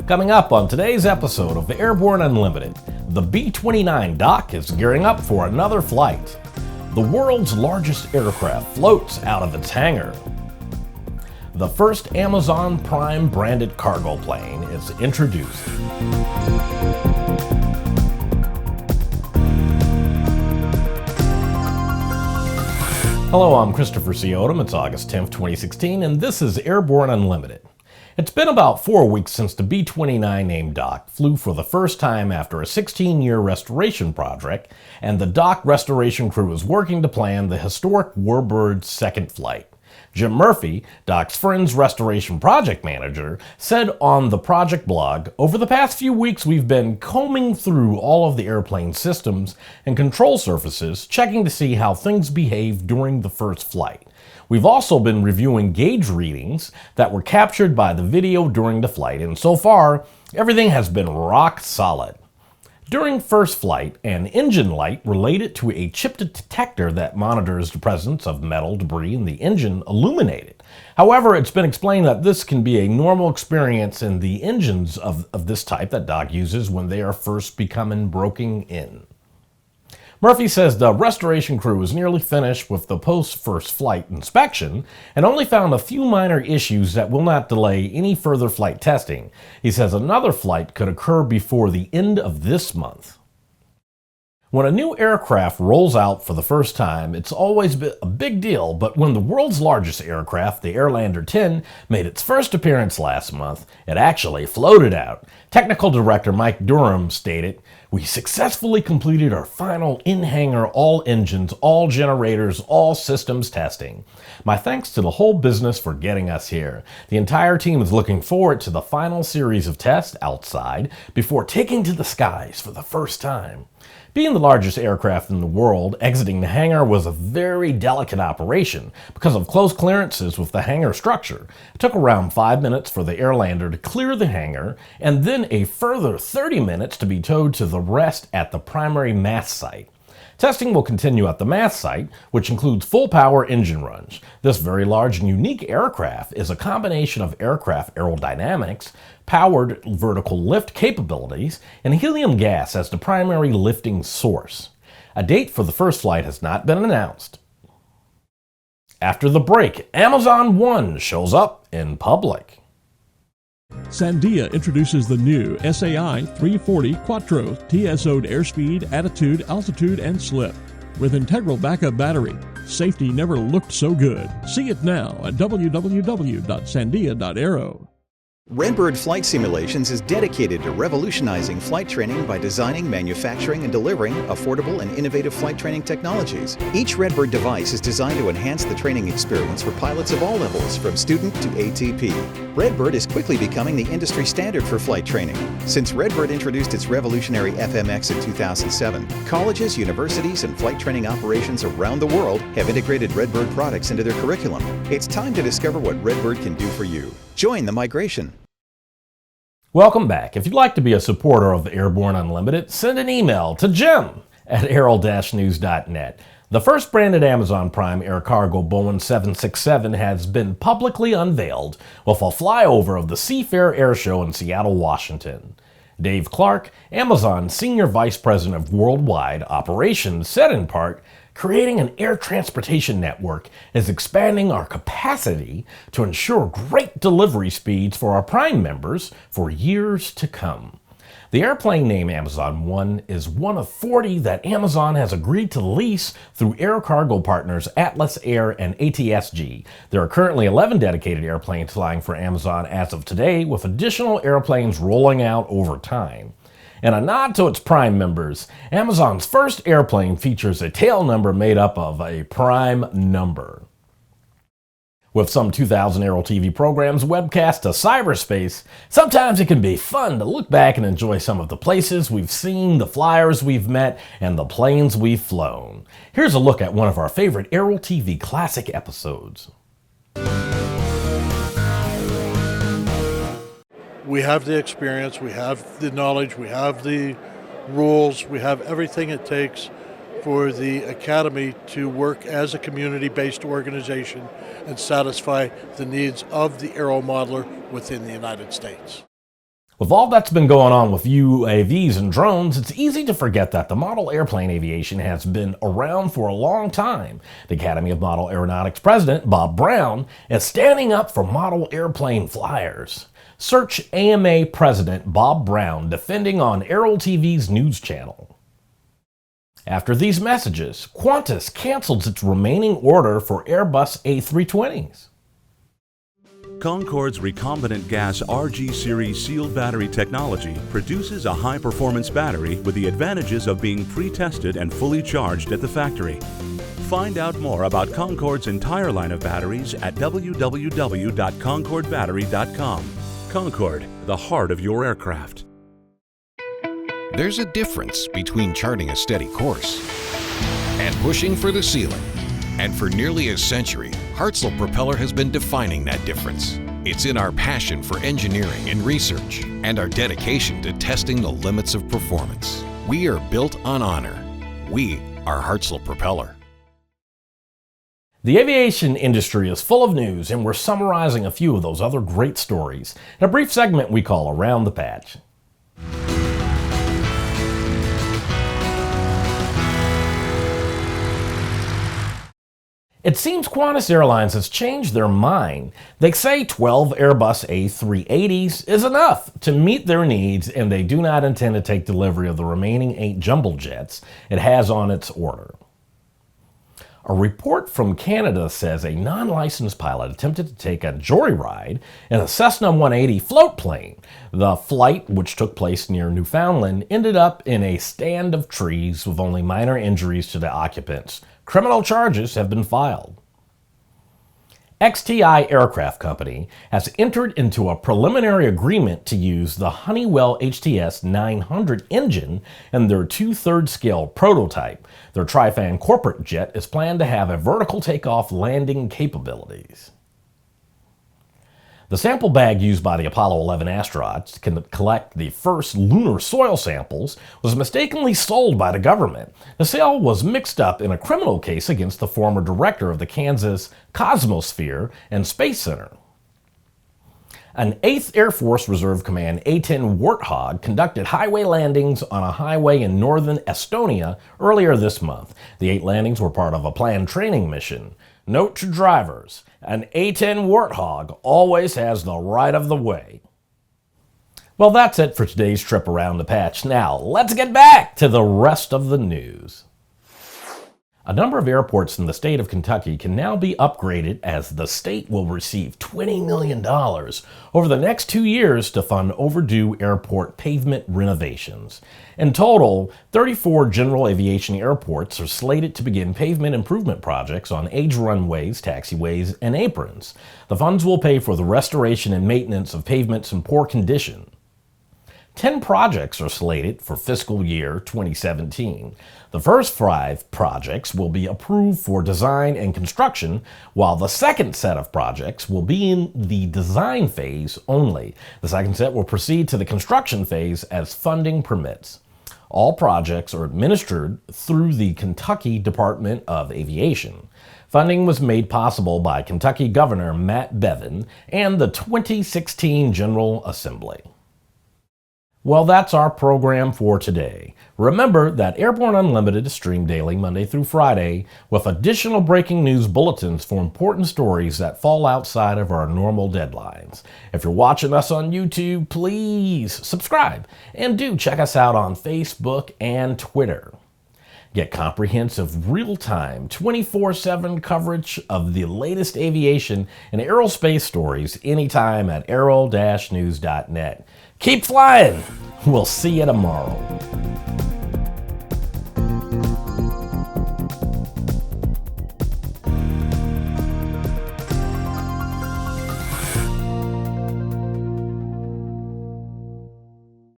Coming up on today's episode of Airborne Unlimited, the B-29 Doc is gearing up for another flight. The world's largest aircraft floats out of its hangar. The first Amazon Prime branded cargo plane is introduced. Hello, I'm Christopher C. Odom. It's August 10th, 2016, and this is Airborne Unlimited. It's been about 4 weeks since the B-29 named Doc flew for the first time after a 16-year restoration project, and the Doc restoration crew is working to plan the historic Warbird's second flight. Jim Murphy, Doc's Friends Restoration Project Manager, said on the project blog, "Over the past few weeks we've been combing through all of the airplane systems and control surfaces, checking to see how things behave during the first flight. We've also been reviewing gauge readings that were captured by the video during the flight, and so far, everything has been rock solid." During first flight, an engine light related to a chip detector that monitors the presence of metal debris in the engine illuminated. However, it's been explained that this can be a normal experience in the engines of this type that Doc uses when they are first becoming broken in. Murphy says the restoration crew is nearly finished with the post-first flight inspection and only found a few minor issues that will not delay any further flight testing. He says another flight could occur before the end of this month. When a new aircraft rolls out for the first time, it's always been a big deal, but when the world's largest aircraft, the Airlander 10, made its first appearance last month, it actually floated out. Technical Director Mike Durham stated, "We successfully completed our final in-hangar all engines, all generators, all systems testing. My thanks to the whole business for getting us here. The entire team is looking forward to the final series of tests outside before taking to the skies for the first time." Being the largest aircraft in the world, exiting the hangar was a very delicate operation because of close clearances with the hangar structure. It took around 5 minutes for the Airlander to clear the hangar, and then a further 30 minutes to be towed to the rest at the primary mast site. Testing will continue at the mast site, which includes full-power engine runs. This very large and unique aircraft is a combination of aircraft aerodynamics, powered vertical lift capabilities, and helium gas as the primary lifting source. A date for the first flight has not been announced. After the break, Amazon One shows up in public. Sandia introduces the new SAI 340 Quattro TSO'd airspeed, attitude, altitude, and slip. With integral backup battery, safety never looked so good. See it now at www.sandia.aero. Redbird Flight Simulations is dedicated to revolutionizing flight training by designing, manufacturing, and delivering affordable and innovative flight training technologies. Each Redbird device is designed to enhance the training experience for pilots of all levels, from student to ATP. Redbird is quickly becoming the industry standard for flight training. Since Redbird introduced its revolutionary FMX in 2007, colleges, universities, and flight training operations around the world have integrated Redbird products into their curriculum. It's time to discover what Redbird can do for you. Join the migration. Welcome back. If you'd like to be a supporter of Airborne Unlimited, send an email to jim@aero-news.net. The first branded Amazon Prime air cargo Boeing 767 has been publicly unveiled with a flyover of the Seafair Air Show in Seattle, Washington. Dave Clark, Amazon's Senior Vice President of Worldwide Operations, said in part, "Creating an air transportation network is expanding our capacity to ensure great delivery speeds for our Prime members for years to come." The airplane named Amazon One is one of 40 that Amazon has agreed to lease through air cargo partners Atlas Air and ATSG. There are currently 11 dedicated airplanes flying for Amazon as of today, with additional airplanes rolling out over time. In a nod to its Prime members, Amazon's first airplane features a tail number made up of a Prime number. With some 2,000 Aero-TV programs webcast to cyberspace, sometimes it can be fun to look back and enjoy some of the places we've seen, the flyers we've met, and the planes we've flown. Here's a look at one of our favorite Aero-TV classic episodes. We have the experience, we have the knowledge, we have the rules, we have everything it takes for the Academy to work as a community-based organization and satisfy the needs of the Aero modeler within the United States. With all that's been going on with UAVs and drones, it's easy to forget that the model airplane aviation has been around for a long time. The Academy of Model Aeronautics president, Bob Brown, is standing up for model airplane flyers. Search AMA President Bob Brown defending on Aero-TV's news channel. After these messages, Qantas cancels its remaining order for Airbus A320s. Concorde's recombinant gas RG series sealed battery technology produces a high-performance battery with the advantages of being pre-tested and fully charged at the factory. Find out more about Concorde's entire line of batteries at www.concordebattery.com. Concorde, the heart of your aircraft. There's a difference between charting a steady course and pushing for the ceiling. And for nearly a century, Hartzell Propeller has been defining that difference. It's in our passion for engineering and research and our dedication to testing the limits of performance. We are built on honor. We are Hartzell Propeller. The aviation industry is full of news, and we're summarizing a few of those other great stories in a brief segment we call Around the Patch. It seems Qantas Airlines has changed their mind. They say 12 Airbus A380s is enough to meet their needs, and they do not intend to take delivery of the remaining 8 jumbo jets it has on its order. A report from Canada says a non-licensed pilot attempted to take a joyride in a Cessna 180 float plane. The flight, which took place near Newfoundland, ended up in a stand of trees with only minor injuries to the occupants. Criminal charges have been filed. XTI Aircraft Company has entered into a preliminary agreement to use the Honeywell HTS 900 engine in their 2/3 scale prototype. Their Trifan corporate jet is planned to have a vertical takeoff landing capabilities. The sample bag used by the Apollo 11 astronauts to collect the first lunar soil samples was mistakenly sold by the government. The sale was mixed up in a criminal case against the former director of the Kansas Cosmosphere and Space Center. An 8th Air Force Reserve Command A-10 Warthog conducted highway landings on a highway in northern Estonia earlier this month. The 8 landings were part of a planned training mission. Note to drivers, an A-10 Warthog always has the right of the way. Well, that's it for today's trip around the patch. Now, let's get back to the rest of the news. A number of airports in the state of Kentucky can now be upgraded, as the state will receive $20 million over the next 2 years to fund overdue airport pavement renovations. In total, 34 general aviation airports are slated to begin pavement improvement projects on aged runways, taxiways, and aprons. The funds will pay for the restoration and maintenance of pavements in poor condition. 10 projects are slated for fiscal year 2017. The first 5 projects will be approved for design and construction, while the second set of projects will be in the design phase only. The second set will proceed to the construction phase as funding permits. All projects are administered through the Kentucky Department of Aviation. Funding was made possible by Kentucky Governor Matt Bevin and the 2016 General Assembly. Well, that's our program for today. Remember that Airborne Unlimited is streamed daily Monday through Friday with additional breaking news bulletins for important stories that fall outside of our normal deadlines. If you're watching us on YouTube, please subscribe and do check us out on Facebook and Twitter. Get comprehensive, real-time, 24/7 coverage of the latest aviation and aerospace stories anytime at aero-news.net. Keep flying! We'll see you tomorrow.